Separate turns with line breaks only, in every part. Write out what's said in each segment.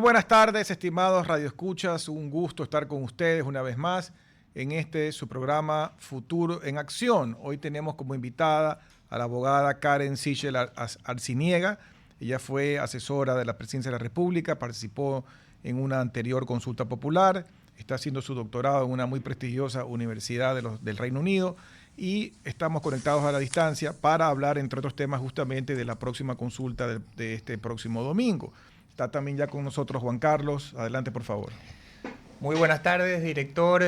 Buenas tardes, estimados radioescuchas. Un gusto estar con ustedes una vez más en su programa Futuro en Acción. Hoy tenemos como invitada a la abogada Karen Sichel Arciniega. Ella fue asesora de la Presidencia de la República, participó en una anterior consulta popular, está haciendo su doctorado en una muy prestigiosa universidad del Reino Unido y estamos conectados a la distancia para hablar, entre otros temas, justamente de la próxima consulta de este próximo domingo. Está también ya con nosotros Juan Carlos. Adelante, por favor.
Muy buenas tardes, director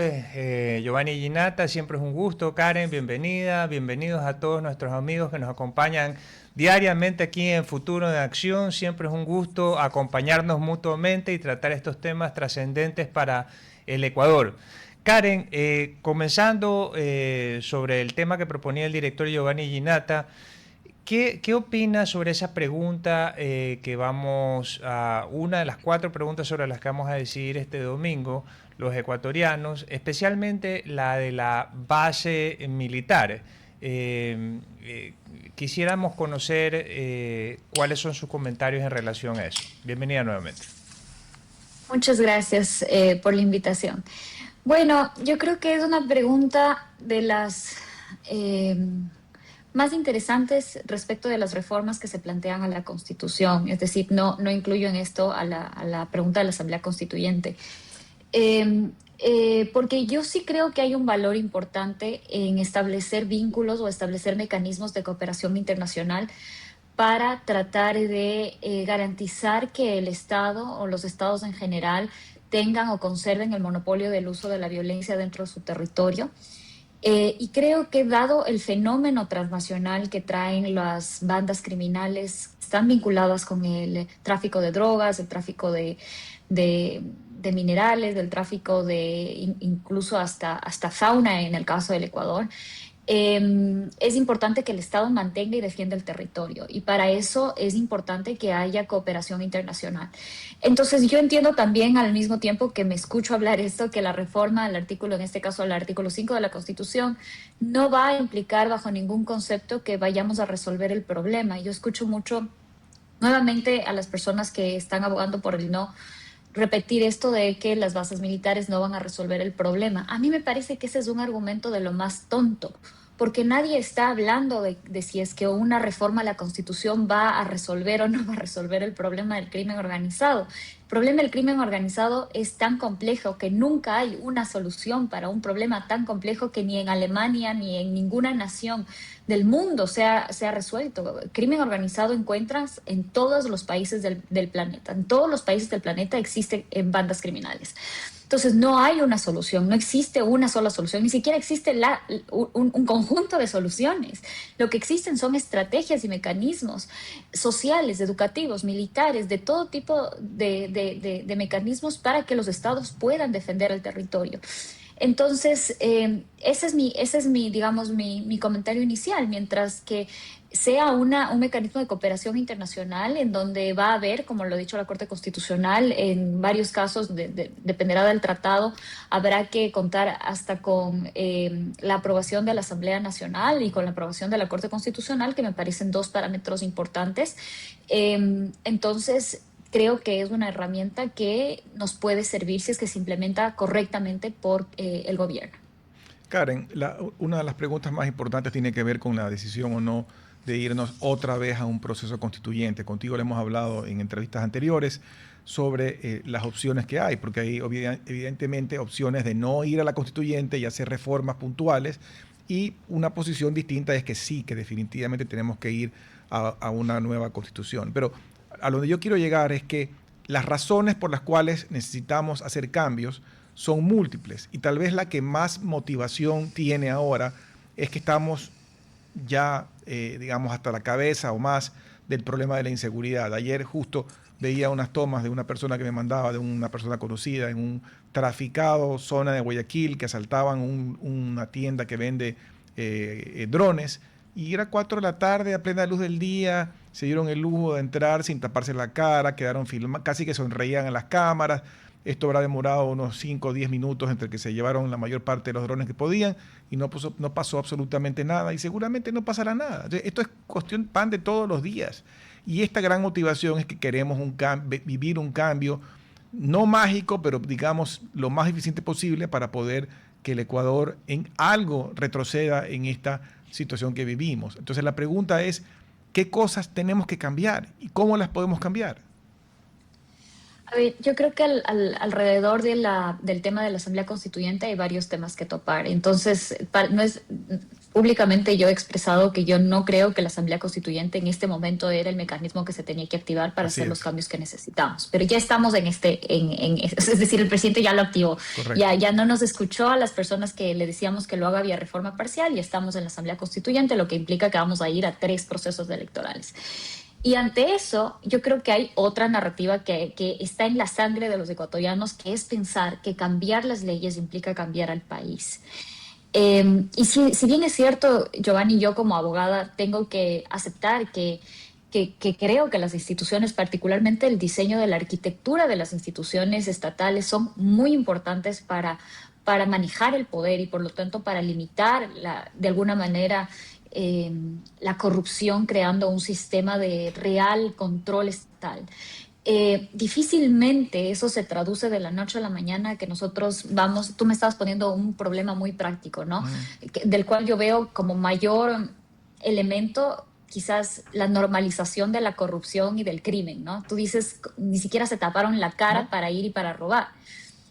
Giovanni Ginata. Siempre es un gusto. Karen, bienvenida. Bienvenidos a todos nuestros amigos que nos acompañan diariamente aquí en Futuro en Acción. Siempre es un gusto acompañarnos mutuamente y tratar estos temas trascendentes para el Ecuador. Karen, comenzando sobre el tema que proponía el director Giovanni Ginata, ¿Qué opinas sobre esa pregunta que vamos a una de las 4 preguntas sobre las que vamos a decidir este domingo, los ecuatorianos, especialmente la de la base militar? Quisiéramos conocer cuáles son sus comentarios en relación a eso. Bienvenida nuevamente.
Muchas gracias por la invitación. Bueno, yo creo que es una pregunta de las más interesantes respecto de las reformas que se plantean a la Constitución. Es decir, no incluyo en esto a la pregunta de la Asamblea Constituyente. Porque yo sí creo que hay un valor importante en establecer vínculos o establecer mecanismos de cooperación internacional para tratar de garantizar que el Estado o los estados en general tengan o conserven el monopolio del uso de la violencia dentro de su territorio. Y creo que dado el fenómeno transnacional que traen las bandas criminales que están vinculadas con el tráfico de drogas, el tráfico de minerales, del tráfico de incluso hasta fauna en el caso del Ecuador, es importante que el Estado mantenga y defienda el territorio, y para eso es importante que haya cooperación internacional. Entonces yo entiendo también al mismo tiempo que me escucho hablar esto, que la reforma al artículo, en este caso al artículo 5 de la Constitución, no va a implicar bajo ningún concepto que vayamos a resolver el problema. Yo escucho mucho nuevamente a las personas que están abogando por el no repetir esto de que las bases militares no van a resolver el problema. A mí me parece que ese es un argumento de lo más tonto, porque nadie está hablando de si es que una reforma a la Constitución va a resolver o no va a resolver el problema del crimen organizado. El problema del crimen organizado es tan complejo que nunca hay una solución para un problema tan complejo que ni en Alemania ni en ninguna nación del mundo se ha resuelto. El crimen organizado encuentras en todos los países del planeta. En todos los países del planeta existen bandas criminales. Entonces no hay una solución, no existe una sola solución, ni siquiera existe un conjunto de soluciones. Lo que existen son estrategias y mecanismos sociales, educativos, militares, de todo tipo de mecanismos para que los estados puedan defender el territorio. Entonces, ese es mi comentario inicial, mientras que sea un mecanismo de cooperación internacional en donde va a haber, como lo ha dicho la Corte Constitucional, en varios casos, dependerá del tratado, habrá que contar hasta con la aprobación de la Asamblea Nacional y con la aprobación de la Corte Constitucional, que me parecen 2 parámetros importantes. Entonces, creo que es una herramienta que nos puede servir si es que se implementa correctamente por el gobierno.
Karen, una de las preguntas más importantes tiene que ver con la decisión o no de irnos otra vez a un proceso constituyente. Contigo le hemos hablado en entrevistas anteriores sobre las opciones que hay, porque hay evidentemente opciones de no ir a la constituyente y hacer reformas puntuales, y una posición distinta es que sí, que definitivamente tenemos que ir a una nueva constitución. Pero a donde yo quiero llegar es que las razones por las cuales necesitamos hacer cambios son múltiples, y tal vez la que más motivación tiene ahora es que estamos ya, digamos, hasta la cabeza o más del problema de la inseguridad. Ayer justo veía unas tomas de una persona que me mandaba, de una persona conocida en un traficado zona de Guayaquil, que asaltaban una tienda que vende drones, y era 4 de la tarde a plena luz del día, se dieron el lujo de entrar sin taparse la cara, quedaron casi que sonreían en las cámaras. Esto habrá demorado unos 5 o 10 minutos entre que se llevaron la mayor parte de los drones que podían, y no pasó absolutamente nada, y seguramente no pasará nada. Esto es cuestión pan de todos los días. Y esta gran motivación es que queremos vivir un cambio no mágico, pero digamos lo más eficiente posible para poder que el Ecuador en algo retroceda en esta situación que vivimos. Entonces la pregunta es, ¿qué cosas tenemos que cambiar y cómo las podemos cambiar?
A ver, yo creo que alrededor del tema de la Asamblea Constituyente hay varios temas que topar. Entonces, no es, públicamente yo he expresado que yo no creo que la Asamblea Constituyente en este momento era el mecanismo que se tenía que activar para
Así
hacer
es.
los cambios que necesitamos. Pero ya estamos es decir, el presidente ya lo activó.
Correcto.
Ya no nos escuchó a las personas que le decíamos que lo haga vía reforma parcial y estamos en la Asamblea Constituyente, lo que implica que vamos a ir a 3 procesos electorales. Y ante eso, yo creo que hay otra narrativa que está en la sangre de los ecuatorianos, que es pensar que cambiar las leyes implica cambiar al país. Y si bien es cierto, Giovanni, yo como abogada tengo que aceptar que creo que las instituciones, particularmente el diseño de la arquitectura de las instituciones estatales, son muy importantes para manejar el poder y por lo tanto para limitar de alguna manera la corrupción, creando un sistema de real control estatal. Difícilmente eso se traduce de la noche a la mañana que nosotros vamos, tú me estabas poniendo un problema muy práctico, ¿no? Del cual yo veo como mayor elemento quizás la normalización de la corrupción y del crimen, ¿no? Tú dices, ni siquiera se taparon la cara para ir y para robar.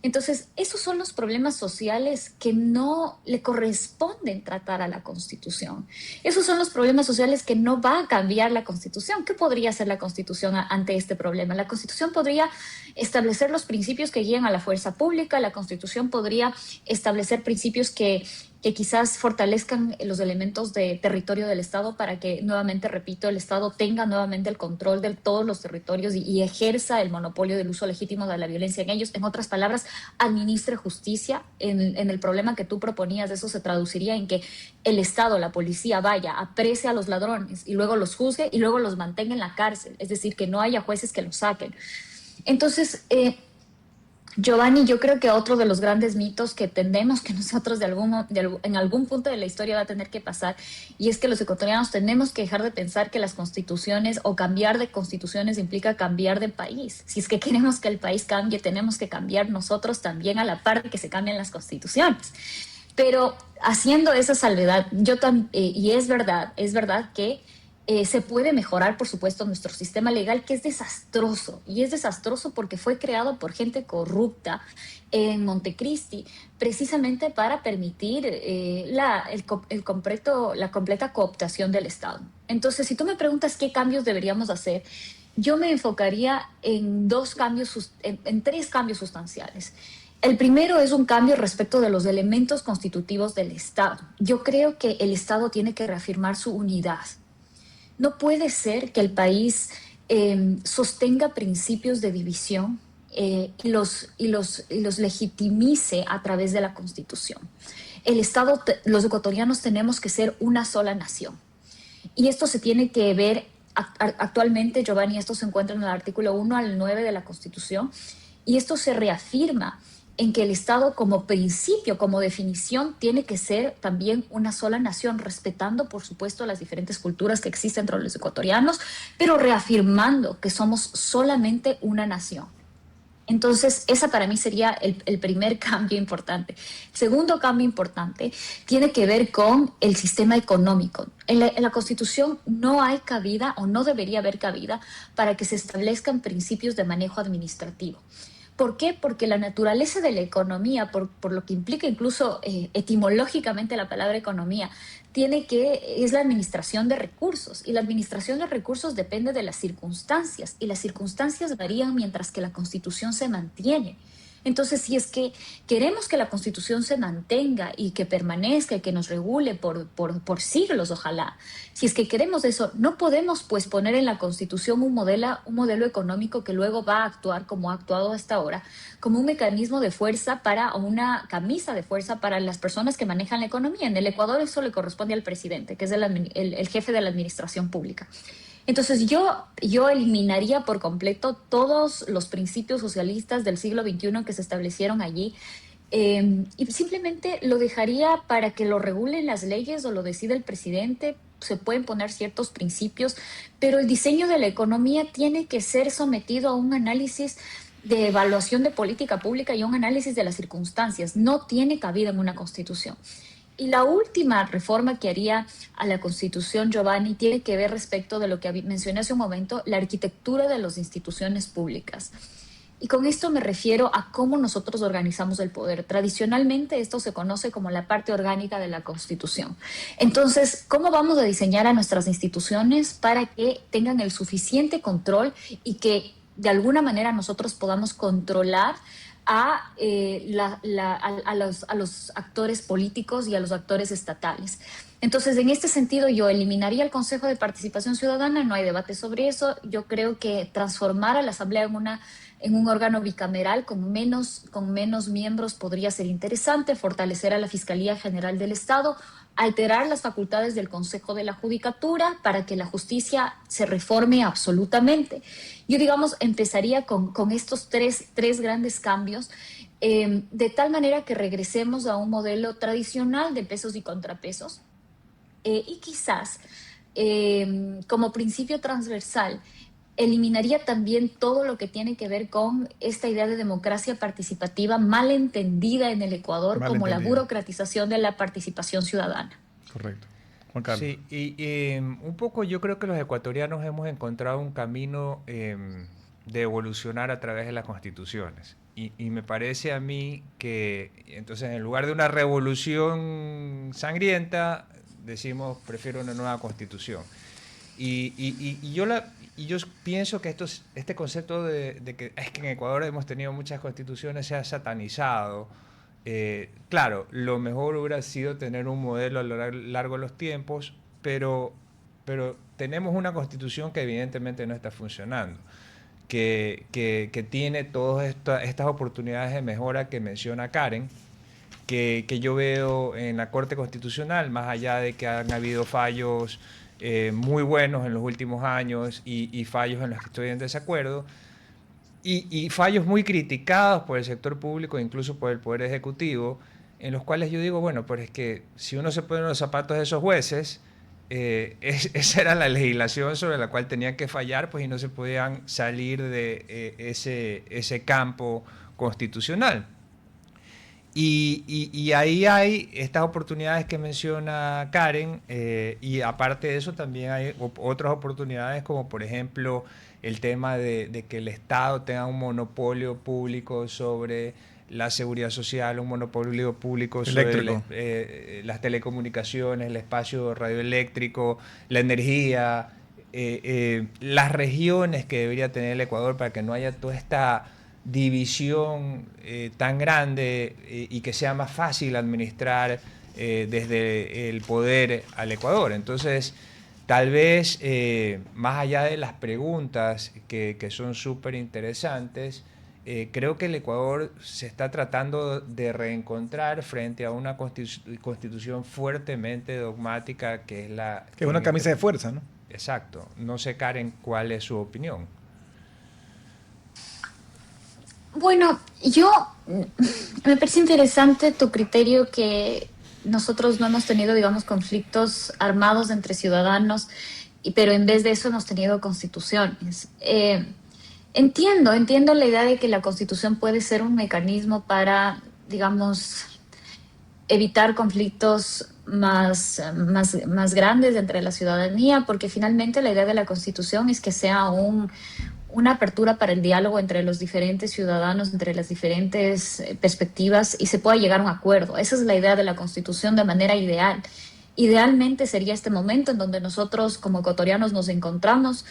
Entonces, esos son los problemas sociales que no le corresponden tratar a la Constitución. Esos son los problemas sociales que no va a cambiar la Constitución. ¿Qué podría hacer la Constitución ante este problema? La Constitución podría establecer los principios que guían a la fuerza pública, la Constitución podría establecer principios que quizás fortalezcan los elementos de territorio del Estado para que, nuevamente, repito, el Estado tenga nuevamente el control de todos los territorios y ejerza el monopolio del uso legítimo de la violencia en ellos. En otras palabras, administre justicia. En el problema que tú proponías, eso se traduciría en que el Estado, la policía, vaya, aprecie a los ladrones y luego los juzgue y luego los mantenga en la cárcel. Es decir, que no haya jueces que los saquen. Entonces, Giovanni, yo creo que otro de los grandes mitos que tenemos que nosotros en algún punto de la historia va a tener que pasar, y es que los ecuatorianos tenemos que dejar de pensar que las constituciones o cambiar de constituciones implica cambiar de país. Si es que queremos que el país cambie, tenemos que cambiar nosotros también a la par de que se cambien las constituciones. Pero haciendo esa salvedad, y es verdad que se puede mejorar, por supuesto, nuestro sistema legal, que es desastroso. Y es desastroso porque fue creado por gente corrupta en Montecristi, precisamente para permitir la completa cooptación del Estado. Entonces, si tú me preguntas qué cambios deberíamos hacer, yo me enfocaría en 3 cambios sustanciales. El primero es un cambio respecto de los elementos constitutivos del Estado. Yo creo que el Estado tiene que reafirmar su unidad. No puede ser que el país sostenga principios de división y los legitimice a través de la Constitución. El Estado, los ecuatorianos tenemos que ser una sola nación. Y esto se tiene que ver actualmente, Giovanni, esto se encuentra en el artículo 1 al 9 de la Constitución, y esto se reafirma en que el Estado como principio, como definición, tiene que ser también una sola nación, respetando, por supuesto, las diferentes culturas que existen entre los ecuatorianos, pero reafirmando que somos solamente una nación. Entonces, esa para mí sería el primer cambio importante. El segundo cambio importante tiene que ver con el sistema económico. En la Constitución no hay cabida, o no debería haber cabida, para que se establezcan principios de manejo administrativo. ¿Por qué? Porque la naturaleza de la economía, por lo que implica incluso etimológicamente la palabra economía, es la administración de recursos, y la administración de recursos depende de las circunstancias, y las circunstancias varían mientras que la Constitución se mantiene. Entonces, si es que queremos que la Constitución se mantenga y que permanezca y que nos regule por siglos, ojalá, si es que queremos eso, no podemos pues poner en la Constitución un modelo económico que luego va a actuar como ha actuado hasta ahora, como un mecanismo de fuerza o una camisa de fuerza para las personas que manejan la economía. En el Ecuador eso le corresponde al presidente, que es el jefe de la administración pública. Entonces yo eliminaría por completo todos los principios socialistas del siglo XXI que se establecieron allí, y simplemente lo dejaría para que lo regulen las leyes o lo decida el presidente. Se pueden poner ciertos principios, pero el diseño de la economía tiene que ser sometido a un análisis de evaluación de política pública y un análisis de las circunstancias. No tiene cabida en una constitución. Y la última reforma que haría a la Constitución, Giovanni, tiene que ver respecto de lo que mencioné hace un momento, la arquitectura de las instituciones públicas. Y con esto me refiero a cómo nosotros organizamos el poder. Tradicionalmente esto se conoce como la parte orgánica de la Constitución. Entonces, ¿cómo vamos a diseñar a nuestras instituciones para que tengan el suficiente control y que de alguna manera nosotros podamos controlar a los actores políticos y a los actores estatales? Entonces, en este sentido, yo eliminaría el Consejo de Participación Ciudadana, no hay debate sobre eso. Yo creo que transformar a la Asamblea en un órgano bicameral con menos miembros podría ser interesante, fortalecer a la Fiscalía General del Estado, alterar las facultades del Consejo de la Judicatura para que la justicia se reforme absolutamente. Yo, digamos, empezaría con estos tres grandes cambios, de tal manera que regresemos a un modelo tradicional de pesos y contrapesos, y quizás, como principio transversal, eliminaría también todo lo que tiene que ver con esta idea de democracia participativa mal entendida en el Ecuador como la burocratización de la participación ciudadana.
Correcto. Juan Carlos.
Sí, y un poco yo creo que los ecuatorianos hemos encontrado un camino de evolucionar a través de las constituciones. Y me parece a mí que, entonces, en lugar de una revolución sangrienta, decimos, prefiero una nueva constitución. Y yo pienso que este concepto de que es que en Ecuador hemos tenido muchas constituciones se ha satanizado. Claro, lo mejor hubiera sido tener un modelo a lo largo de los tiempos, pero tenemos una constitución que evidentemente no está funcionando, que tiene todas estas oportunidades de mejora que menciona Karen, que yo veo en la Corte Constitucional, más allá de que han habido fallos muy buenos en los últimos años y fallos en los que estoy en desacuerdo, y fallos muy criticados por el sector público, incluso por el Poder Ejecutivo, en los cuales yo digo, bueno, pero es que si uno se pone en los zapatos de esos jueces, esa era la legislación sobre la cual tenían que fallar, pues, y no se podían salir de ese campo constitucional. Y ahí hay estas oportunidades que menciona Karen, y aparte de eso también hay otras oportunidades, como por ejemplo el tema de que el Estado tenga un monopolio público sobre la seguridad social, un monopolio público sobre las telecomunicaciones, el espacio radioeléctrico, la energía, las regiones que debería tener el Ecuador para que no haya toda esta división tan grande, y que sea más fácil administrar desde el poder al Ecuador. Entonces, tal vez, más allá de las preguntas que son súper interesantes, creo que el Ecuador se está tratando de reencontrar frente a una constitución fuertemente dogmática, que es la...
Que es una camisa de fuerza, ¿no?
Exacto. No sé, Karen, ¿cuál es su opinión?
Bueno, me parece interesante tu criterio que nosotros no hemos tenido, digamos, conflictos armados entre ciudadanos, pero en vez de eso hemos tenido constituciones. Entiendo la idea de que la constitución puede ser un mecanismo para, digamos, evitar conflictos más grandes entre la ciudadanía, porque finalmente la idea de la constitución es que sea una apertura para el diálogo entre los diferentes ciudadanos, entre las diferentes perspectivas, y se pueda llegar a un acuerdo. Esa es la idea de la Constitución de manera ideal. Idealmente sería este momento en donde nosotros como ecuatorianos nos encontramos,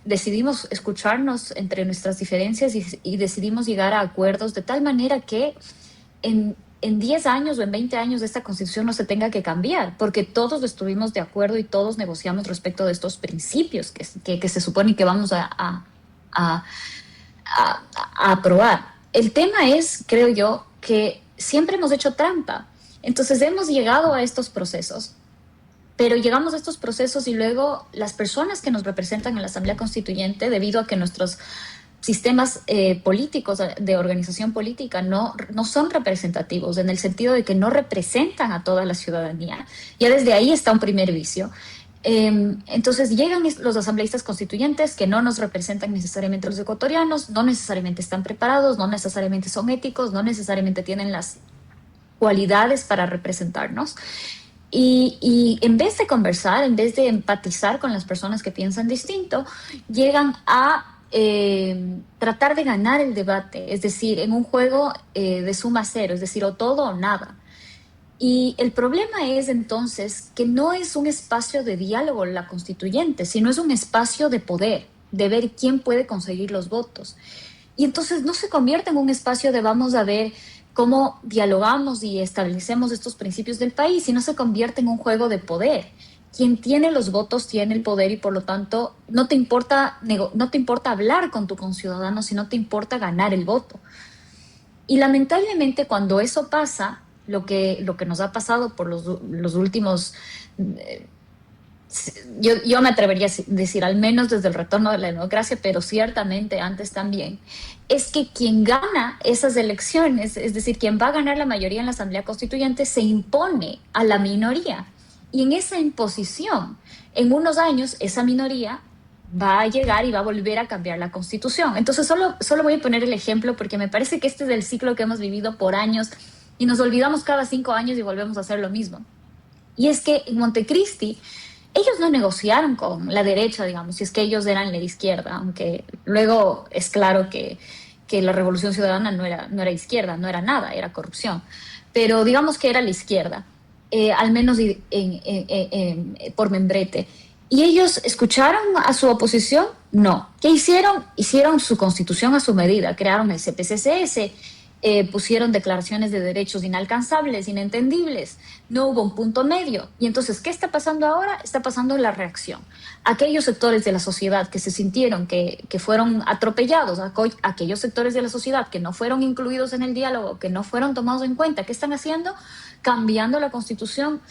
decidimos escucharnos entre nuestras diferencias y decidimos llegar a acuerdos de tal manera que en 10 años o en 20 años esta Constitución no se tenga que cambiar, porque todos estuvimos de acuerdo y todos negociamos respecto de estos principios que se supone que vamos a aprobar. El tema es, creo yo, que siempre hemos hecho trampa. Entonces hemos llegado a estos procesos, pero llegamos a estos procesos y luego las personas que nos representan en la Asamblea Constituyente, debido a que nuestros sistemas políticos de organización política no son representativos, en el sentido de que no representan a toda la ciudadanía. Ya desde ahí está un primer vicio. Entonces llegan los asambleístas constituyentes que no nos representan necesariamente los ecuatorianos, no necesariamente están preparados, no necesariamente son éticos, no necesariamente tienen las cualidades para representarnos. Y en vez de conversar, en vez de empatizar con las personas que piensan distinto, llegan a tratar de ganar el debate, es decir, en un juego de suma cero, es decir, o todo o nada. Y el problema es entonces que no es un espacio de diálogo la constituyente, sino es un espacio de poder, de ver quién puede conseguir los votos. Y entonces no se convierte en un espacio de vamos a ver cómo dialogamos y establecemos estos principios del país, sino se convierte en un juego de poder. Quien tiene los votos tiene el poder y por lo tanto no te importa hablar con tu conciudadano, sino te importa ganar el voto. Y lamentablemente cuando eso pasa, lo que nos ha pasado por los últimos, yo me atrevería a decir, al menos desde el retorno de la democracia, pero ciertamente antes también, es que quien gana esas elecciones, es decir, quien va a ganar la mayoría en la Asamblea Constituyente, se impone a la minoría. Y en esa imposición, en unos años, esa minoría va a llegar y va a volver a cambiar la Constitución. Entonces, solo voy a poner el ejemplo porque me parece que este es el ciclo que hemos vivido por años y nos olvidamos cada 5 años y volvemos a hacer lo mismo. Y es que en Montecristi, ellos no negociaron con la derecha, digamos, si es que ellos eran la izquierda, aunque luego es claro que la Revolución Ciudadana no era izquierda, no era nada, era corrupción. Pero digamos que era la izquierda, al menos por membrete. ¿Y ellos escucharon a su oposición? No. ¿Qué hicieron? Hicieron su constitución a su medida, crearon el CPCCS, pusieron declaraciones de derechos inalcanzables, inentendibles, no hubo un punto medio. Y entonces, ¿qué está pasando ahora? Está pasando la reacción. Aquellos sectores de la sociedad que se sintieron que fueron atropellados, aquellos sectores de la sociedad que no fueron incluidos en el diálogo, que no fueron tomados en cuenta, ¿qué están haciendo? Cambiando la Constitución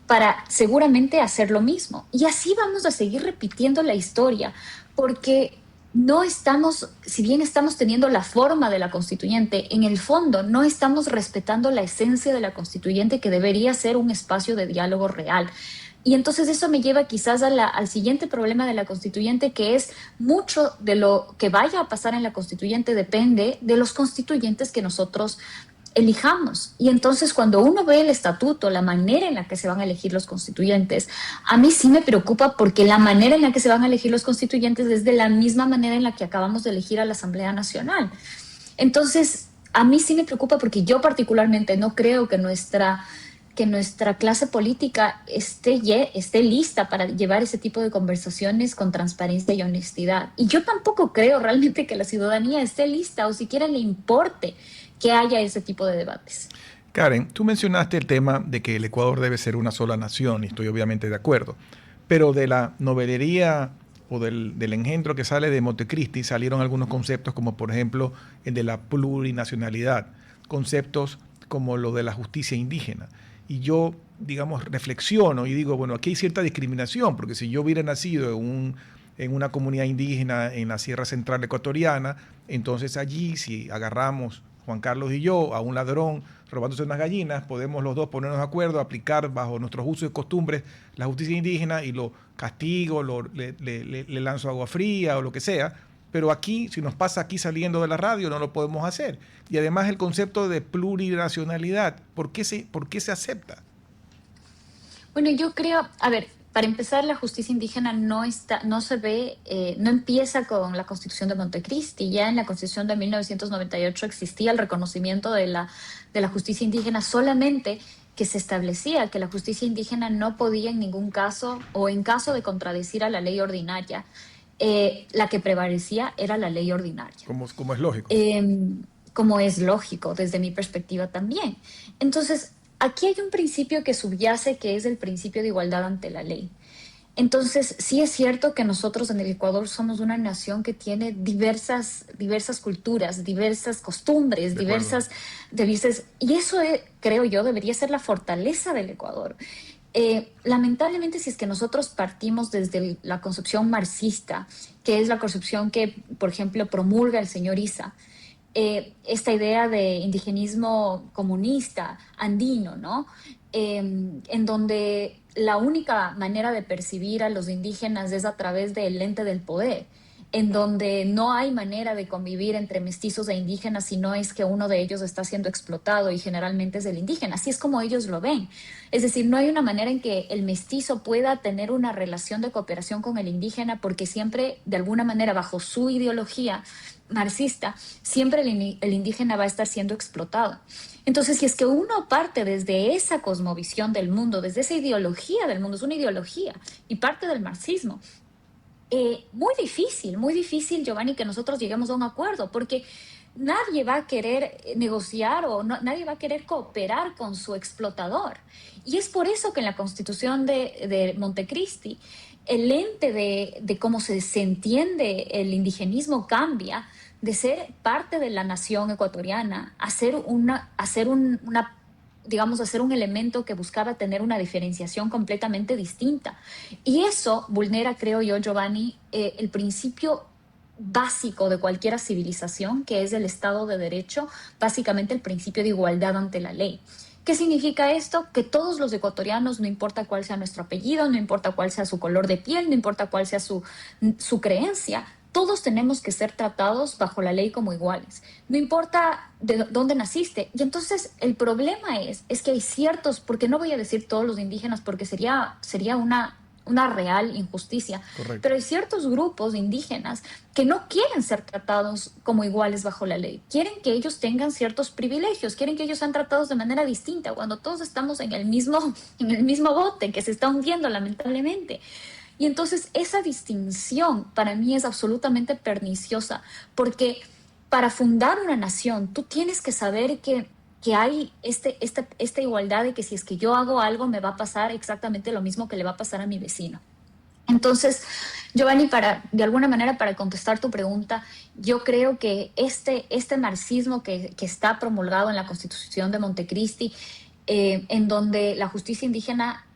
para seguramente hacer lo mismo. Y así vamos a seguir repitiendo la historia, porque no estamos, si bien estamos teniendo la forma de la constituyente, en el fondo no estamos respetando la esencia de la constituyente, que debería ser un espacio de diálogo real. Y entonces eso me lleva quizás al siguiente problema de la constituyente, que es mucho de lo que vaya a pasar en la constituyente depende de los constituyentes que nosotros elijamos. Y entonces cuando uno ve el estatuto, la manera en la que se van a elegir los constituyentes, a mí sí me preocupa, porque la manera en la que se van a elegir los constituyentes es de la misma manera en la que acabamos de elegir a la Asamblea Nacional. Entonces, a mí sí me preocupa, porque yo particularmente no creo que nuestra clase política esté lista para llevar ese tipo de conversaciones con transparencia y honestidad. Y yo tampoco creo realmente que la ciudadanía esté lista o siquiera le importe que haya ese tipo de debates.
Karen, tú mencionaste el tema de que el Ecuador debe ser una sola nación, y estoy obviamente de acuerdo, pero de la novelería o del engendro que sale de Montecristi salieron algunos conceptos, como por ejemplo el de la plurinacionalidad, conceptos como lo de la justicia indígena. Y yo, digamos, reflexiono y digo, bueno, aquí hay cierta discriminación, porque si yo hubiera nacido en una comunidad indígena en la Sierra Central ecuatoriana, entonces allí, si agarramos, Juan Carlos y yo, a un ladrón robándose unas gallinas, podemos los dos ponernos de acuerdo, aplicar bajo nuestros usos y costumbres la justicia indígena y lo castigo, le lanzo agua fría o lo que sea. Pero aquí, si nos pasa aquí saliendo de la radio, no lo podemos hacer. Y además el concepto de plurinacionalidad, ¿por qué se acepta?
Bueno, yo creo, a ver, para empezar, la justicia indígena no empieza con la Constitución de Montecristi. Ya en la Constitución de 1998 existía el reconocimiento de la justicia indígena, solamente que se establecía que la justicia indígena no podía en ningún caso, o en caso de contradecir a la ley ordinaria, la que prevalecía era la ley ordinaria.
Como es lógico.
Como es lógico, desde mi perspectiva también. Entonces, aquí hay un principio que subyace, que es el principio de igualdad ante la ley. Entonces, sí es cierto que nosotros en el Ecuador somos una nación que tiene diversas culturas, diversas costumbres, diversas, y eso creo yo debería ser la fortaleza del Ecuador. Lamentablemente, si es que nosotros partimos desde la concepción marxista, que es la concepción que, por ejemplo, promulga el señor Issa, esta idea de indigenismo comunista, andino, ¿no? En donde la única manera de percibir a los indígenas es a través del lente del poder, en donde no hay manera de convivir entre mestizos e indígenas si no es que uno de ellos está siendo explotado, y generalmente es el indígena. Así es como ellos lo ven. Es decir, no hay una manera en que el mestizo pueda tener una relación de cooperación con el indígena, porque siempre, de alguna manera, bajo su ideología marxista, siempre el indígena va a estar siendo explotado. Entonces, si es que uno parte desde esa cosmovisión del mundo, desde esa ideología del mundo, es una ideología y parte del marxismo, muy difícil, Giovanni, que nosotros lleguemos a un acuerdo, porque nadie va a querer negociar o nadie va a querer cooperar con su explotador. Y es por eso que en la Constitución de Montecristi, el ente de cómo se entiende el indigenismo cambia de ser parte de la nación ecuatoriana a ser hacer un elemento que buscaba tener una diferenciación completamente distinta. Y eso vulnera, creo yo, Giovanni, el principio básico de cualquier civilización, que es el Estado de Derecho, básicamente el principio de igualdad ante la ley. ¿Qué significa esto? Que todos los ecuatorianos, no importa cuál sea nuestro apellido, no importa cuál sea su color de piel, no importa cuál sea su creencia, todos tenemos que ser tratados bajo la ley como iguales. No importa de dónde naciste. Y entonces el problema es que hay ciertos, porque no voy a decir todos los indígenas porque sería una real injusticia.
Correcto.
Pero hay ciertos grupos indígenas que no quieren ser tratados como iguales bajo la ley. Quieren que ellos tengan ciertos privilegios, quieren que ellos sean tratados de manera distinta, cuando todos estamos en el mismo bote que se está hundiendo, lamentablemente. Y entonces esa distinción para mí es absolutamente perniciosa, porque para fundar una nación tú tienes que saber que hay esta igualdad de que si es que yo hago algo me va a pasar exactamente lo mismo que le va a pasar a mi vecino. Entonces, Giovanni, de alguna manera, para contestar tu pregunta, yo creo que este marxismo que está promulgado en la Constitución de Montecristi, en donde la justicia indígena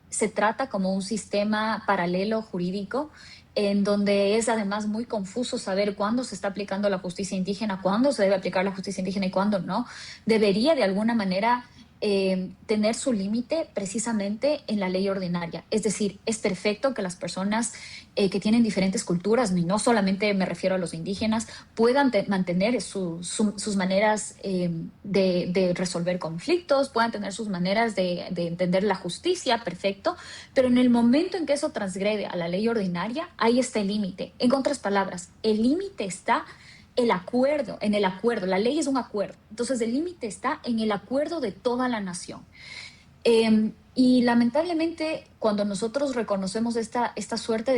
se trata como un sistema paralelo jurídico, en donde es además muy confuso saber cuándo se está aplicando la justicia indígena, cuándo se debe aplicar la justicia indígena y cuándo no, debería de alguna manera tener su límite precisamente en la ley ordinaria. Es decir, es perfecto que las personas que tienen diferentes culturas, y no solamente me refiero a los indígenas, puedan mantener sus maneras de resolver conflictos, puedan tener sus maneras de entender la justicia, perfecto, pero en el momento en que eso transgrede a la ley ordinaria, ahí está el límite. En otras palabras, el límite está en el acuerdo. La ley es un acuerdo. Entonces, el límite está en el acuerdo de toda la nación. Y lamentablemente, cuando nosotros reconocemos esta suerte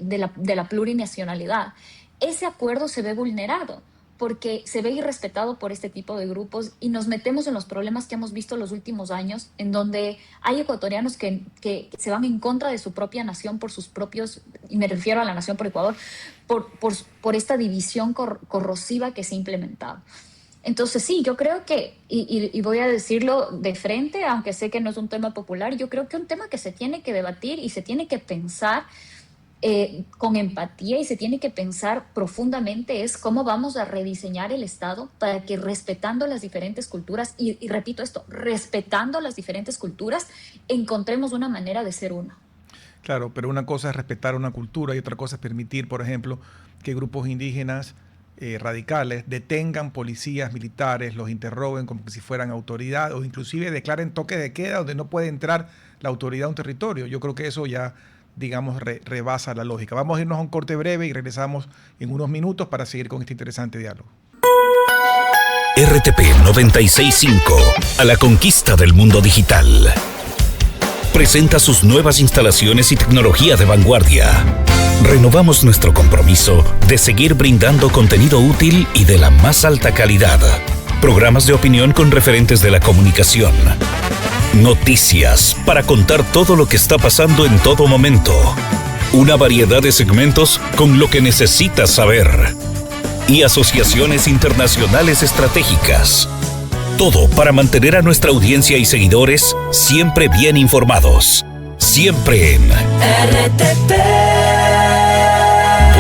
de la plurinacionalidad, ese acuerdo se ve vulnerado, porque se ve irrespetado por este tipo de grupos, y nos metemos en los problemas que hemos visto en los últimos años, en donde hay ecuatorianos que se van en contra de su propia nación por sus propios, y me refiero a la nación por Ecuador, por esta división corrosiva que se ha implementado. Entonces sí, yo creo que, y voy a decirlo de frente, aunque sé que no es un tema popular, yo creo que un tema que se tiene que debatir y se tiene que pensar con empatía, y se tiene que pensar profundamente, es cómo vamos a rediseñar el Estado para que, respetando las diferentes culturas, y repito esto, respetando las diferentes culturas, encontremos una manera de ser uno.
Claro, pero una cosa es respetar una cultura y otra cosa es permitir, por ejemplo, que grupos indígenas radicales detengan policías militares, los interroguen como si fueran autoridad, o inclusive declaren toque de queda donde no puede entrar la autoridad a un territorio. Yo creo que eso ya, digamos, rebasa la lógica. Vamos a irnos a un corte breve y regresamos en unos minutos para seguir con este interesante diálogo.
RTP 96.5, a la conquista del mundo digital. Presenta sus nuevas instalaciones y tecnología de vanguardia. Renovamos nuestro compromiso de seguir brindando contenido útil y de la más alta calidad. Programas de opinión con referentes de la comunicación. Noticias para contar todo lo que está pasando en todo momento. Una variedad de segmentos con lo que necesitas saber. Y asociaciones internacionales estratégicas. Todo para mantener a nuestra audiencia y seguidores siempre bien informados. Siempre en RTP.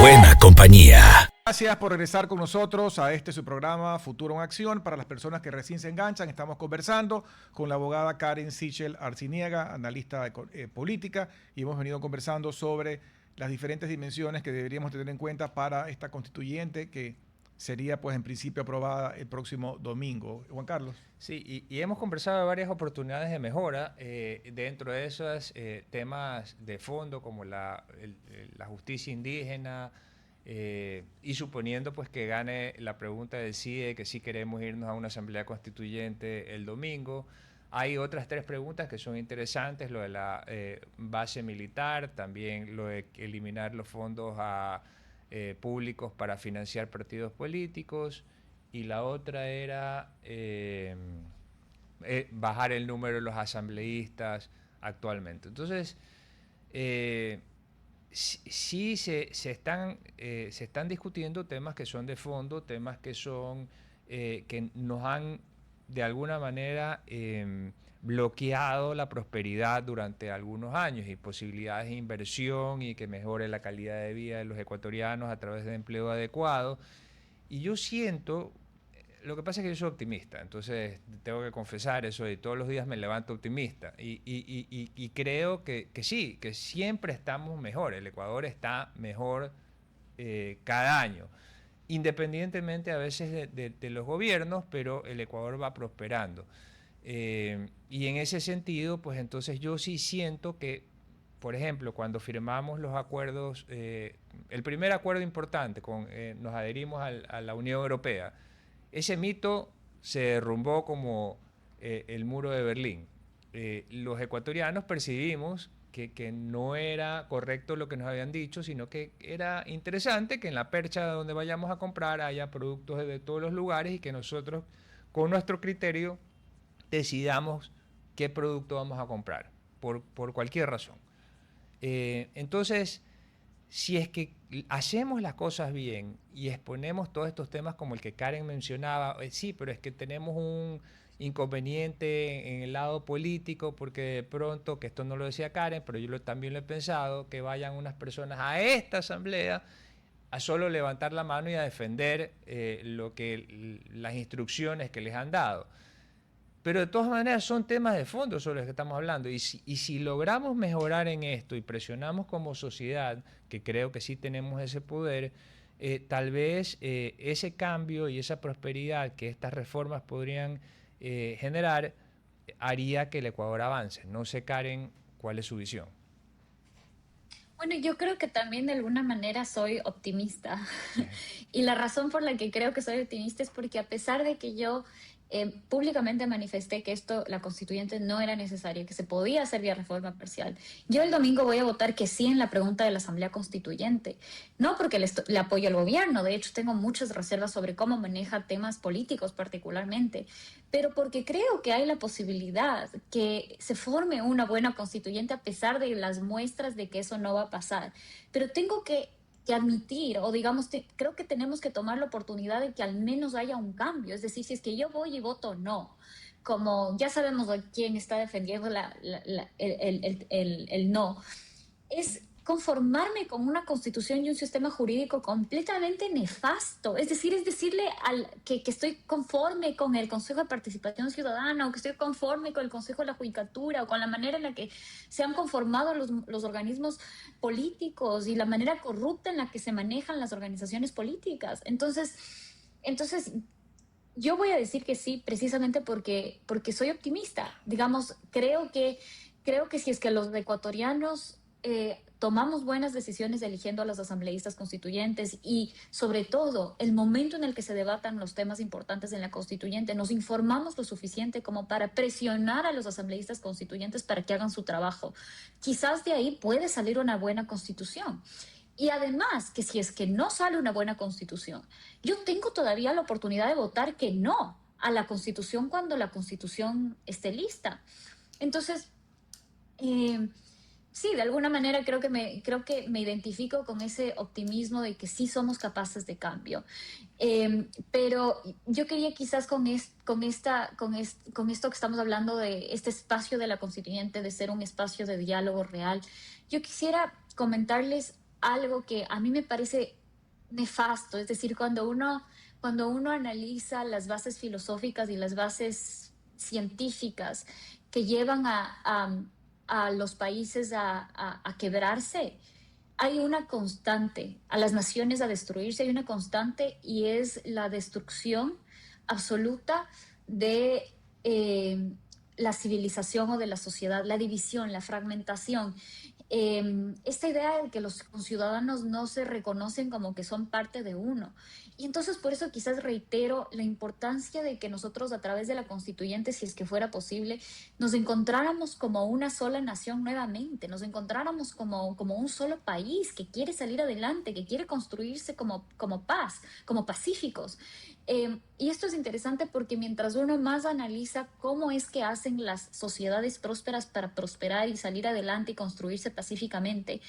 Buena compañía.
Gracias por regresar con nosotros a su programa Futuro en Acción. Para las personas que recién se enganchan, estamos conversando con la abogada Karen Sichel Arciniega, analista política, y hemos venido conversando sobre las diferentes dimensiones que deberíamos tener en cuenta para esta constituyente que sería, pues, en principio aprobada el próximo domingo. Juan Carlos.
Sí, y hemos conversado de varias oportunidades de mejora dentro de esos temas de fondo como la justicia indígena, y suponiendo pues que gane la pregunta del CIE, que sí queremos irnos a una asamblea constituyente el domingo. Hay otras 3 preguntas que son interesantes, lo de la base militar, también lo de eliminar los fondos públicos para financiar partidos políticos, y la otra era bajar el número de los asambleístas actualmente. Entonces, sí se están discutiendo temas que son de fondo, temas que son que nos han de alguna manera bloqueado la prosperidad durante algunos años, y posibilidades de inversión y que mejore la calidad de vida de los ecuatorianos a través de empleo adecuado. Y yo siento, lo que pasa es que yo soy optimista, entonces tengo que confesar eso, y todos los días me levanto optimista, y creo que sí, que siempre estamos mejor, el Ecuador está mejor cada año, independientemente a veces de los gobiernos, pero el Ecuador va prosperando. Y en ese sentido, pues entonces yo sí siento que, por ejemplo, cuando firmamos los acuerdos, el primer acuerdo importante, nos adherimos a la Unión Europea, ese mito se derrumbó como el muro de Berlín. Los ecuatorianos percibimos que no era correcto lo que nos habían dicho, sino que era interesante que en la percha donde vayamos a comprar haya productos de todos los lugares, y que nosotros, con nuestro criterio, decidamos qué producto vamos a comprar, por cualquier razón. Entonces, si es que hacemos las cosas bien y exponemos todos estos temas como el que Karen mencionaba, sí, pero es que tenemos un inconveniente en el lado político, porque de pronto, que esto no lo decía Karen, pero yo también lo he pensado, que vayan unas personas a esta asamblea a solo levantar la mano y a defender las instrucciones que les han dado. Pero de todas maneras son temas de fondo sobre los que estamos hablando, y si logramos mejorar en esto y presionamos como sociedad, que creo que sí tenemos ese poder, tal vez ese cambio y esa prosperidad que estas reformas podrían generar haría que el Ecuador avance. No sé, Karen, cuál es su visión.
Bueno, yo creo que también de alguna manera soy optimista. Y la razón por la que creo que soy optimista es porque, a pesar de que yo públicamente manifesté que la constituyente no era necesaria, que se podía hacer vía reforma parcial, yo el domingo voy a votar que sí en la pregunta de la Asamblea Constituyente. No porque le apoyo al gobierno, de hecho tengo muchas reservas sobre cómo maneja temas políticos particularmente, pero porque creo que hay la posibilidad que se forme una buena constituyente, a pesar de las muestras de que eso no va a pasar. Pero tengo que admitir, o digamos, creo que tenemos que tomar la oportunidad de que al menos haya un cambio. Es decir, si es que yo voy y voto no, como ya sabemos quién está defendiendo el no, es conformarme con una constitución y un sistema jurídico completamente nefasto. Es decir, es decirle que estoy conforme con el Consejo de Participación Ciudadana, o que estoy conforme con el Consejo de la Judicatura, o con la manera en la que se han conformado los organismos políticos y la manera corrupta en la que se manejan las organizaciones políticas. Entonces yo voy a decir que sí, precisamente porque soy optimista. Digamos, creo que si es que los ecuatorianos tomamos buenas decisiones eligiendo a los asambleístas constituyentes, y sobre todo el momento en el que se debatan los temas importantes en la constituyente, nos informamos lo suficiente como para presionar a los asambleístas constituyentes para que hagan su trabajo, quizás de ahí puede salir una buena constitución. Y además, que si es que no sale una buena constitución, yo tengo todavía la oportunidad de votar que no a la constitución cuando la constitución esté lista. Entonces, sí, de alguna manera creo que me identifico con ese optimismo de que sí somos capaces de cambio. Pero yo quería, quizás con esto que estamos hablando, de este espacio de la constituyente, de ser un espacio de diálogo real, yo quisiera comentarles algo que a mí me parece nefasto. Es decir, cuando uno analiza las bases filosóficas y las bases científicas que llevan a los países a quebrarse, hay una constante, a las naciones a destruirse, hay una constante y es la destrucción absoluta de la civilización o de la sociedad, la división, la fragmentación. Esta idea de que los ciudadanos no se reconocen como que son parte de uno. Y entonces por eso quizás reitero la importancia de que nosotros a través de la constituyente, si es que fuera posible, nos encontráramos como una sola nación nuevamente, nos encontráramos como un solo país que quiere salir adelante, que quiere construirse como paz, como pacíficos. Y esto es interesante porque mientras uno más analiza cómo es que hacen las sociedades prósperas para prosperar y salir adelante y construirse pacíficamente,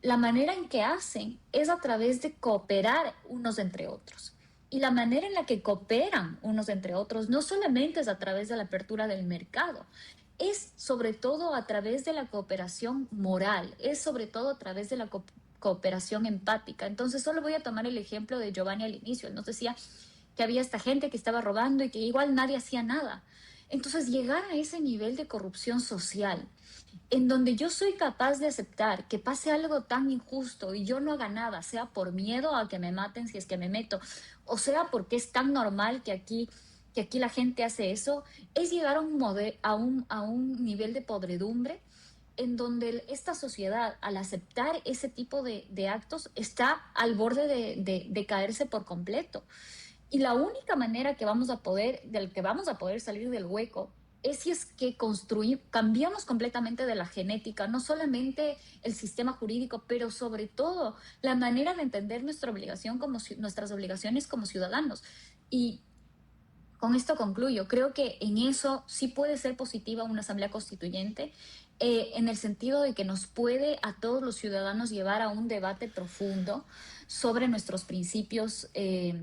la manera en que hacen es a través de cooperar unos entre otros. Y la manera en la que cooperan unos entre otros no solamente es a través de la apertura del mercado, es sobre todo a través de la cooperación moral, es sobre todo a través de la cooperación empática. Entonces solo voy a tomar el ejemplo de Giovanni al inicio. Él nos decía que había esta gente que estaba robando y que igual nadie hacía nada. Entonces llegar a ese nivel de corrupción social, en donde yo soy capaz de aceptar que pase algo tan injusto y yo no haga nada, sea por miedo a que me maten si es que me meto, o sea porque es tan normal que aquí la gente hace eso, es llegar a un nivel de podredumbre en donde esta sociedad, al aceptar ese tipo de actos, está al borde de caerse por completo. Y la única manera que vamos a poder salir del hueco es si es que cambiamos completamente de la genética, no solamente el sistema jurídico, pero sobre todo la manera de entender nuestras obligaciones como ciudadanos. Y con esto concluyo. Creo que en eso sí puede ser positiva una asamblea constituyente, en el sentido de que nos puede a todos los ciudadanos llevar a un debate profundo sobre nuestros principios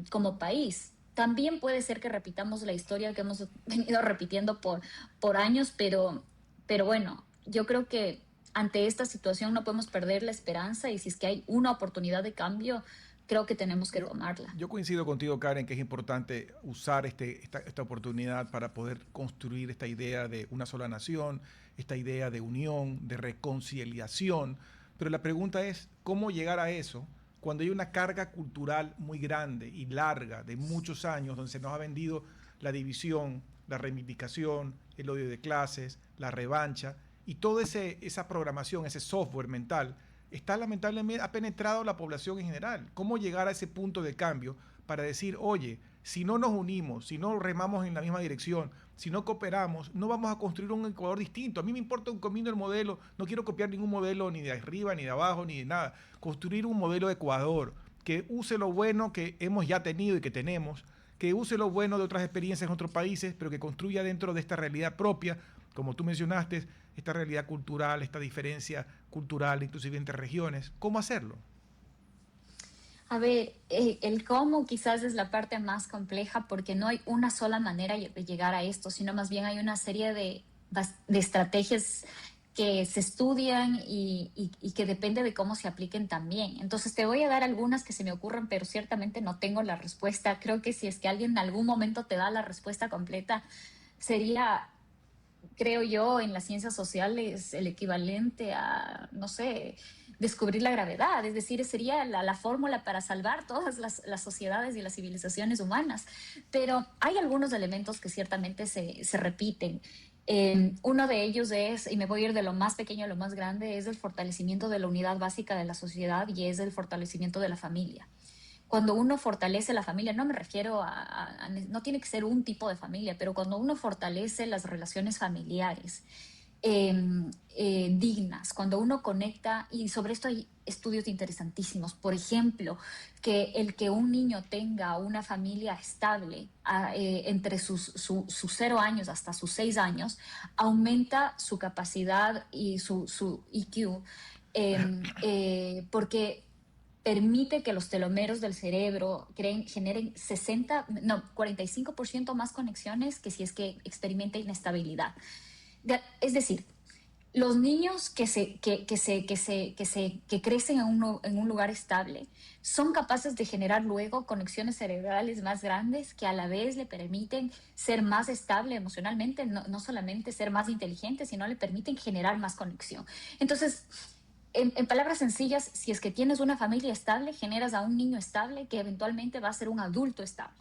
como país. También puede ser que repitamos la historia que hemos venido repitiendo por años, pero bueno, yo creo que ante esta situación no podemos perder la esperanza y si es que hay una oportunidad de cambio, creo que tenemos que tomarla.
Yo coincido contigo, Karen, que es importante usar esta oportunidad para poder construir esta idea de una sola nación, esta idea de unión, de reconciliación. Pero la pregunta es, ¿cómo llegar a eso cuando hay una carga cultural muy grande y larga de muchos años donde se nos ha vendido la división, la reivindicación, el odio de clases, la revancha y toda esa programación, ese software mental lamentablemente ha penetrado la población en general? ¿Cómo llegar a ese punto de cambio para decir, oye, si no nos unimos, si no remamos en la misma dirección, si no cooperamos, no vamos a construir un Ecuador distinto? A mí me importa un comino el modelo, no quiero copiar ningún modelo ni de arriba, ni de abajo, ni de nada. Construir un modelo de Ecuador que use lo bueno que hemos ya tenido y que tenemos, que use lo bueno de otras experiencias en otros países, pero que construya dentro de esta realidad propia, como tú mencionaste, esta realidad cultural, esta diferencia cultural, inclusive entre regiones. ¿Cómo hacerlo?
A ver, el cómo quizás es la parte más compleja porque no hay una sola manera de llegar a esto, sino más bien hay una serie de estrategias que se estudian y que depende de cómo se apliquen también. Entonces te voy a dar algunas que se me ocurren, pero ciertamente no tengo la respuesta. Creo que si es que alguien en algún momento te da la respuesta completa, sería, creo yo, en las ciencias sociales el equivalente a, no sé, descubrir la gravedad. Es decir, sería la fórmula para salvar todas las sociedades y las civilizaciones humanas. Pero hay algunos elementos que ciertamente se repiten. Uno de ellos es, y me voy a ir de lo más pequeño a lo más grande, es el fortalecimiento de la unidad básica de la sociedad y es el fortalecimiento de la familia. Cuando uno fortalece la familia, no me refiero no tiene que ser un tipo de familia, pero cuando uno fortalece las relaciones familiares dignas, cuando uno conecta, y sobre esto hay estudios interesantísimos, por ejemplo, que el que un niño tenga una familia estable entre sus 0 años hasta sus 6 años, aumenta su capacidad y su IQ, porque permite que los telómeros del cerebro generen 45% más conexiones que si es que experimenta inestabilidad. Es decir, Los niños que crecen en un lugar estable son capaces de generar luego conexiones cerebrales más grandes que a la vez le permiten ser más estable emocionalmente, no solamente ser más inteligente, sino le permiten generar más conexión. Entonces, en palabras sencillas, si es que tienes una familia estable, generas a un niño estable que eventualmente va a ser un adulto estable.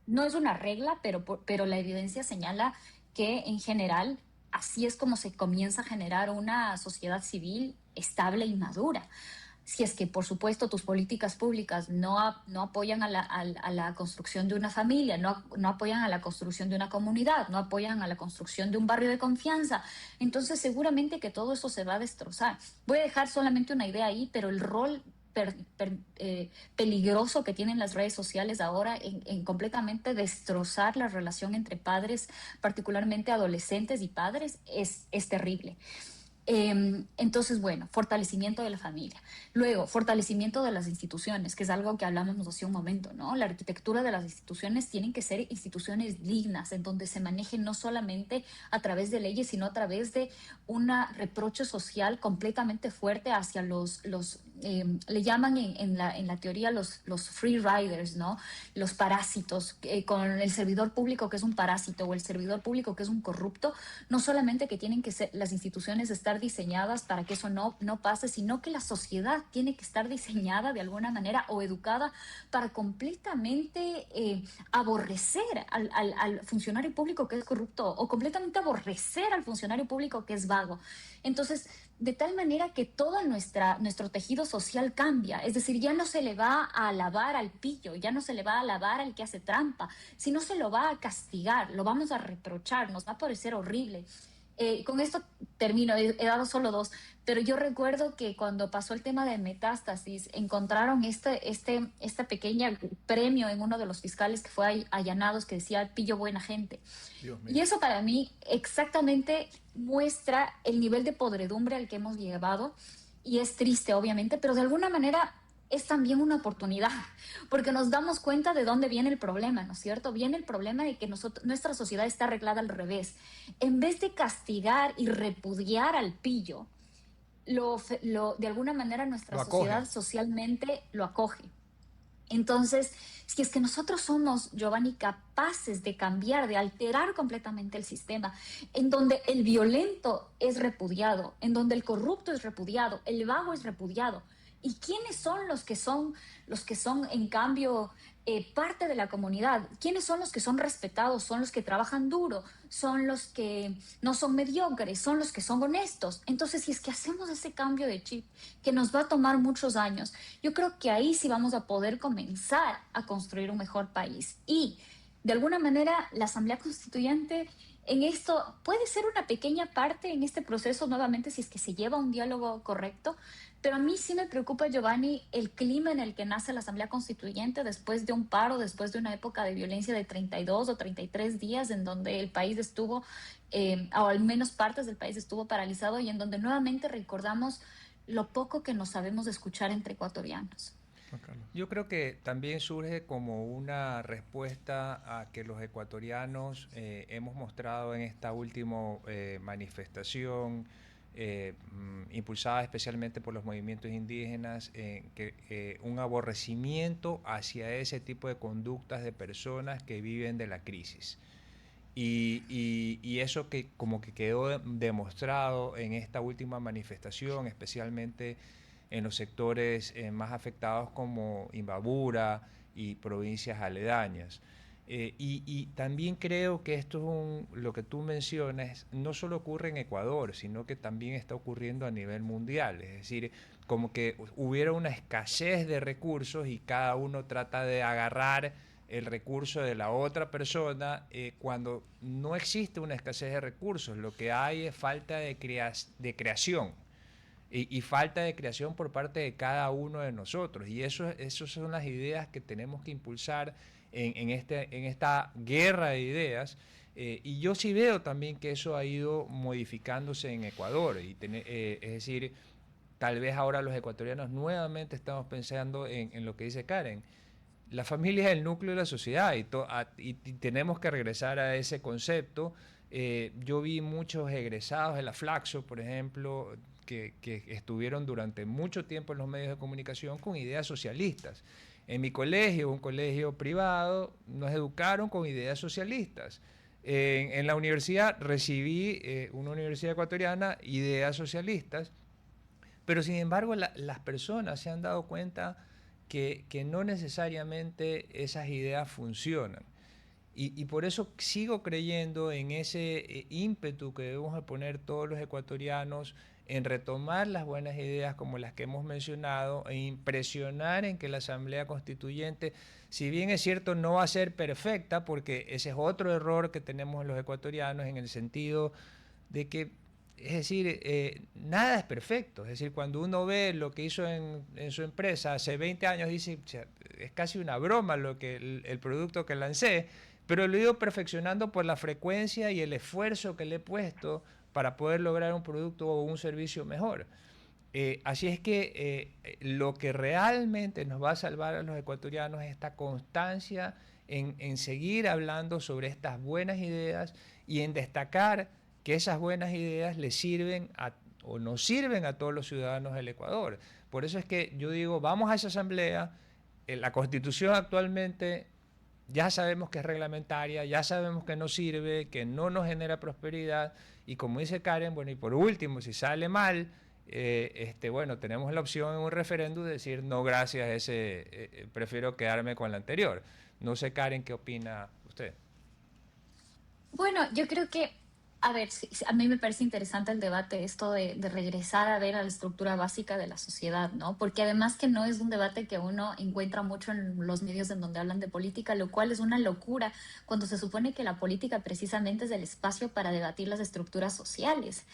No es una regla, pero la evidencia señala que en general así es como se comienza a generar una sociedad civil estable y madura. Si es que, por supuesto, tus políticas públicas no apoyan a la construcción de una familia, no apoyan a la construcción de una comunidad, no apoyan a la construcción de un barrio de confianza, entonces seguramente que todo eso se va a destrozar. Voy a dejar solamente una idea ahí, pero el rol peligroso que tienen las redes sociales ahora en completamente destrozar la relación entre padres, particularmente adolescentes y padres, es terrible. Entonces, bueno, fortalecimiento de la familia. Luego, fortalecimiento de las instituciones, que es algo que hablamos hace un momento, ¿no? La arquitectura de las instituciones tienen que ser instituciones dignas, en donde se manejen no solamente a través de leyes, sino a través de un reproche social completamente fuerte hacia le llaman en la teoría los free riders, ¿no? Los parásitos, con el servidor público que es un parásito o el servidor público que es un corrupto, no solamente que tienen que ser las instituciones estar diseñadas para que eso no pase, sino que la sociedad tiene que estar diseñada de alguna manera o educada para completamente aborrecer al funcionario público que es corrupto o completamente aborrecer al funcionario público que es vago. Entonces, de tal manera que todo nuestro tejido social cambia, es decir, ya no se le va a alabar al pillo, ya no se le va a alabar al que hace trampa, sino se lo va a castigar, lo vamos a reprochar, nos va a parecer horrible. Con esto termino, he dado solo dos, pero yo recuerdo que cuando pasó el tema de Metástasis, encontraron este pequeño premio en uno de los fiscales que fue allanados que decía pillo buena gente. Y eso para mí exactamente muestra el nivel de podredumbre al que hemos llevado, y es triste obviamente, pero de alguna manera es también una oportunidad, porque nos damos cuenta de dónde viene el problema, ¿no es cierto? Viene el problema de que nuestra sociedad está arreglada al revés. En vez de castigar y repudiar al pillo, de alguna manera nuestra sociedad socialmente lo acoge. Entonces, si es que nosotros somos, Giovanni, capaces de cambiar, de alterar completamente el sistema, en donde el violento es repudiado, en donde el corrupto es repudiado, el vago es repudiado, ¿y quiénes son los que son, en cambio, parte de la comunidad? ¿Quiénes son los que son respetados? Son los que trabajan duro, son los que no son mediocres, son los que son honestos. Entonces, si es que hacemos ese cambio de chip, que nos va a tomar muchos años, yo creo que ahí sí vamos a poder comenzar a construir un mejor país. Y, de alguna manera, la Asamblea Constituyente en esto puede ser una pequeña parte en este proceso, nuevamente, si es que se lleva un diálogo correcto. Pero a mí sí me preocupa, Giovanni, el clima en el que nace la Asamblea Constituyente después de un paro, después de una época de violencia de 32 o 33 días en donde el país estuvo, o al menos partes del país estuvo paralizado, y en donde nuevamente recordamos lo poco que nos sabemos escuchar entre ecuatorianos.
Yo creo que también surge como una respuesta a que los ecuatorianos hemos mostrado en esta última manifestación, impulsada especialmente por los movimientos indígenas, un aborrecimiento hacia ese tipo de conductas de personas que viven de la crisis. Y eso que como que quedó demostrado en esta última manifestación, especialmente en los sectores más afectados como Imbabura y provincias aledañas. Y también creo que esto es lo que tú mencionas, no solo ocurre en Ecuador, sino que también está ocurriendo a nivel mundial. Es decir, como que hubiera una escasez de recursos y cada uno trata de agarrar el recurso de la otra persona, cuando no existe una escasez de recursos, lo que hay es falta de creación. Y falta de creación por parte de cada uno de nosotros. Y esas son las ideas que tenemos que impulsar en esta guerra de ideas. Y yo sí veo también que eso ha ido modificándose en Ecuador. Es decir, tal vez ahora los ecuatorianos nuevamente estamos pensando en lo que dice Karen. La familia es el núcleo de la sociedad y tenemos que regresar a ese concepto, Yo vi muchos egresados de la Flaxo, por ejemplo, que estuvieron durante mucho tiempo en los medios de comunicación con ideas socialistas. En mi colegio, un colegio privado, nos educaron con ideas socialistas. En la universidad recibí, una universidad ecuatoriana, ideas socialistas, pero sin embargo las personas se han dado cuenta que no necesariamente esas ideas funcionan. Y por eso sigo creyendo en ese ímpetu que debemos de poner todos los ecuatorianos en retomar las buenas ideas como las que hemos mencionado e impresionar en que la Asamblea Constituyente, si bien es cierto, no va a ser perfecta, porque ese es otro error que tenemos los ecuatorianos en el sentido de que, es decir, nada es perfecto. Es decir, cuando uno ve lo que hizo en su empresa hace 20 años, dice, es casi una broma el producto que lancé, pero lo he ido perfeccionando por la frecuencia y el esfuerzo que le he puesto para poder lograr un producto o un servicio mejor. Así es que lo que realmente nos va a salvar a los ecuatorianos es esta constancia en seguir hablando sobre estas buenas ideas y en destacar que esas buenas ideas le sirven o nos sirven a todos los ciudadanos del Ecuador. Por eso es que yo digo, vamos a esa asamblea. La Constitución actualmente ya sabemos que es reglamentaria, ya sabemos que no sirve, que no nos genera prosperidad, y como dice Karen, bueno, y por último, si sale mal, bueno, tenemos la opción en un referéndum de decir no gracias, prefiero quedarme con la anterior. No sé, Karen, ¿qué opina usted?
Bueno, yo creo que, a ver, a mí me parece interesante el debate esto de regresar a ver a la estructura básica de la sociedad, ¿no? Porque además que no es un debate que uno encuentra mucho en los medios en donde hablan de política, lo cual es una locura cuando se supone que la política precisamente es el espacio para debatir las estructuras sociales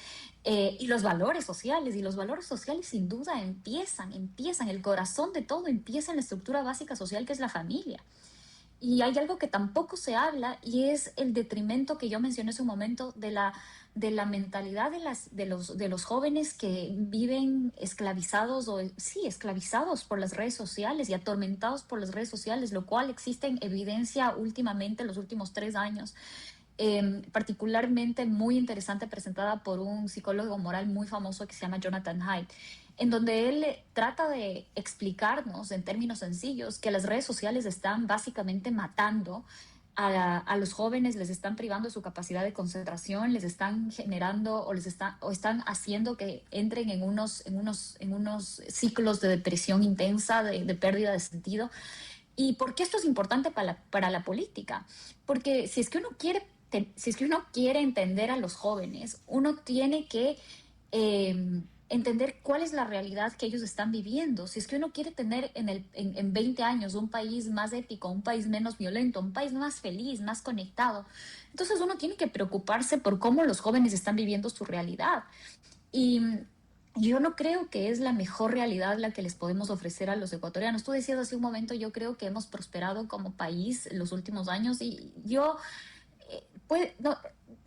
y los valores sociales. Y los valores sociales sin duda empiezan, el corazón de todo empieza en la estructura básica social que es la familia. Y hay algo que tampoco se habla y es el detrimento que yo mencioné hace un momento de la mentalidad de los jóvenes que viven esclavizados esclavizados por las redes sociales y atormentados por las redes sociales, lo cual existe en evidencia últimamente en los últimos 3 años. Particularmente muy interesante, presentada por un psicólogo moral muy famoso que se llama Jonathan Haidt, en donde él trata de explicarnos en términos sencillos que las redes sociales están básicamente matando a los jóvenes, les están privando de su capacidad de concentración, les están generando o están haciendo que entren en unos ciclos de depresión intensa, de pérdida de sentido. ¿Y por qué esto es importante para la política? Porque si es que uno quiere entender a los jóvenes, uno tiene que entender cuál es la realidad que ellos están viviendo. Si es que uno quiere tener en 20 años un país más ético, un país menos violento, un país más feliz, más conectado, entonces uno tiene que preocuparse por cómo los jóvenes están viviendo su realidad. Y yo no creo que es la mejor realidad la que les podemos ofrecer a los ecuatorianos. Tú decías hace un momento, yo creo que hemos prosperado como país en los últimos años y yo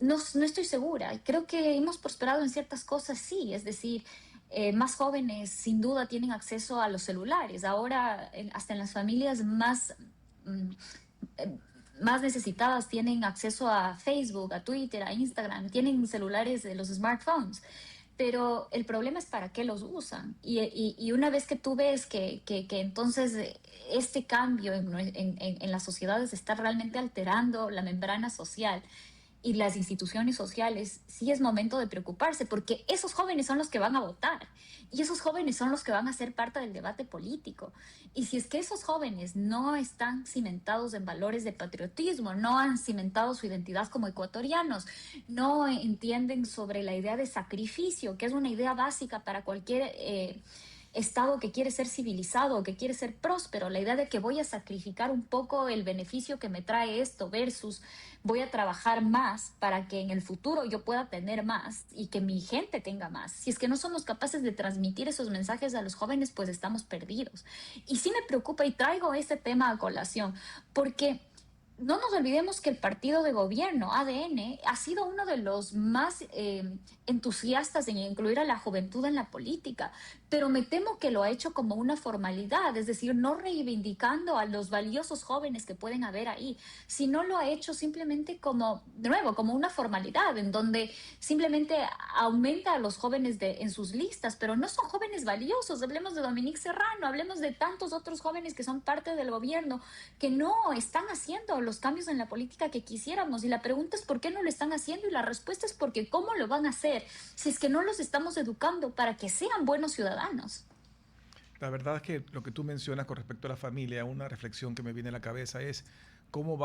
no estoy segura. Creo que hemos prosperado en ciertas cosas, sí. Es decir, más jóvenes sin duda tienen acceso a los celulares. Ahora, hasta en las familias más necesitadas tienen acceso a Facebook, a Twitter, a Instagram, tienen celulares de los smartphones. Pero el problema es para qué los usan. Y una vez que tú ves que entonces este cambio en las sociedades está realmente alterando la membrana social y las instituciones sociales, sí es momento de preocuparse, porque esos jóvenes son los que van a votar y esos jóvenes son los que van a ser parte del debate político. Y si es que esos jóvenes no están cimentados en valores de patriotismo, no han cimentado su identidad como ecuatorianos, no entienden sobre la idea de sacrificio, que es una idea básica para cualquier Estado que quiere ser civilizado, que quiere ser próspero, la idea de que voy a sacrificar un poco el beneficio que me trae esto versus voy a trabajar más para que en el futuro yo pueda tener más y que mi gente tenga más. Si es que no somos capaces de transmitir esos mensajes a los jóvenes, pues estamos perdidos. Y sí me preocupa y traigo este tema a colación porque no nos olvidemos que el partido de gobierno, ADN, ha sido uno de los más entusiastas en incluir a la juventud en la política, pero me temo que lo ha hecho como una formalidad, es decir, no reivindicando a los valiosos jóvenes que pueden haber ahí, sino lo ha hecho simplemente como, de nuevo, como una formalidad, en donde simplemente aumenta a los jóvenes en sus listas, pero no son jóvenes valiosos. Hablemos de Dominique Serrano, hablemos de tantos otros jóvenes que son parte del gobierno, que no están haciendo los cambios en la política que quisiéramos, y la pregunta es ¿por qué no lo están haciendo? Y la respuesta es porque ¿cómo lo van a hacer si es que no los estamos educando para que sean buenos ciudadanos?
La verdad es que lo que tú mencionas con respecto a la familia, una reflexión que me viene a la cabeza es cómo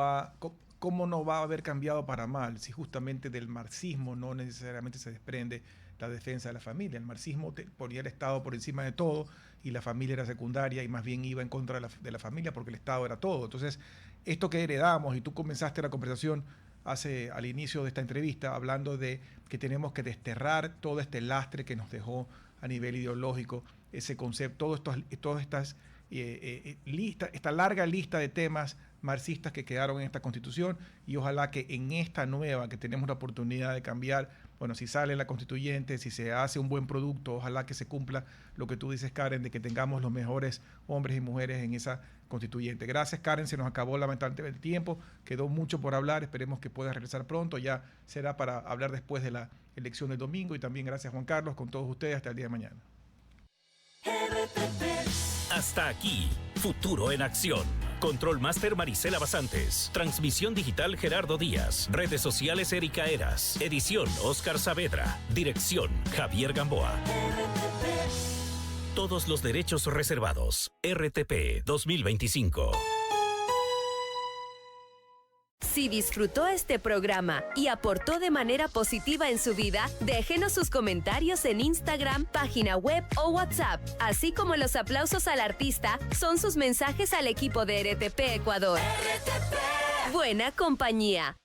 no va a haber cambiado para mal si justamente del marxismo no necesariamente se desprende la defensa de la familia. El marxismo ponía el Estado por encima de todo y la familia era secundaria y más bien iba en contra de la familia porque el Estado era todo. Entonces, esto que heredamos, y tú comenzaste la conversación al inicio de esta entrevista hablando de que tenemos que desterrar todo este lastre que nos dejó a nivel ideológico, ese concepto, todas estas esta larga lista de temas marxistas que quedaron en esta Constitución, y ojalá que en esta nueva que tenemos la oportunidad de cambiar, bueno, si sale la Constituyente, si se hace un buen producto, ojalá que se cumpla lo que tú dices, Karen, de que tengamos los mejores hombres y mujeres en esa Constituyente. Gracias, Karen, se nos acabó lamentablemente el tiempo, quedó mucho por hablar, esperemos que puedas regresar pronto, ya será para hablar después de la elección del domingo, y también gracias, Juan Carlos, con todos ustedes, hasta el día de mañana.
Hasta aquí, Futuro en Acción. Control Master Marisela Basantes. Transmisión digital Gerardo Díaz. Redes sociales Erika Eras. Edición Oscar Saavedra. Dirección Javier Gamboa. Todos los derechos reservados. RTP 2025.
Si disfrutó este programa y aportó de manera positiva en su vida, déjenos sus comentarios en Instagram, página web o WhatsApp, así como los aplausos al artista son sus mensajes al equipo de RTP Ecuador. RTP. Buena compañía.